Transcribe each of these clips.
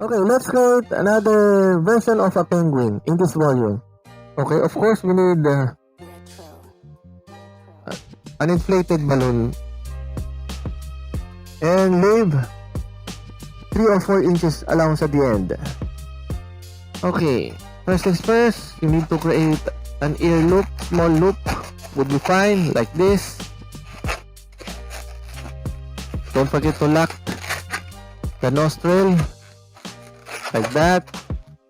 Okay, let's create another version of a penguin in this volume. Okay, of course we need an inflated balloon and leave 3 or 4 inches allowance at the end. Okay, first things first, you need to create an ear loop. Small loop would be fine, like this. Don't forget to lock the nostril, like that.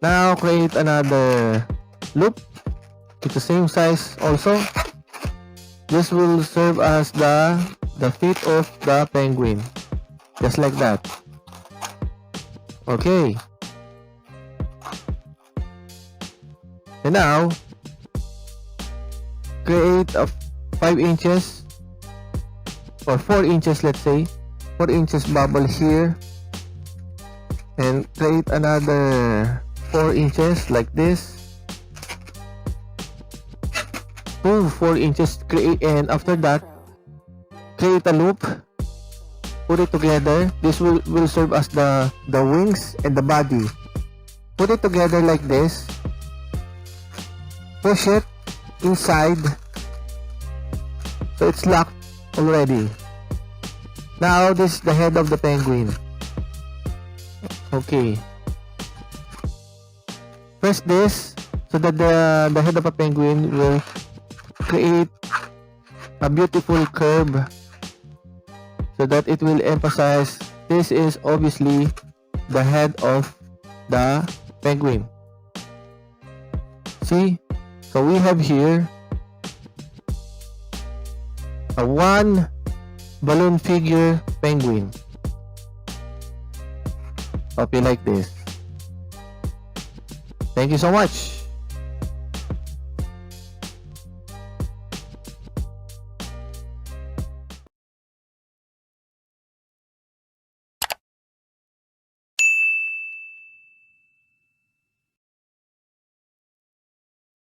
Now create another loop with the same size also. This will serve as the feet of the penguin, just like that. Okay. And now create a 5 inches or 4 inches, let's say 4 inches bubble here, and create another 4 inches like this. 2 4 inches create, and after that create a loop, put it together. This will serve as the wings and the body. Put it together like this, push it inside so it's locked already. Now this is the head of the penguin. Okay, press this so that the head of a penguin will create a beautiful curve, so that it will emphasize this is obviously the head of the penguin. See, so we have here a 1 balloon figure penguin. Hope you like this. Thank you so much.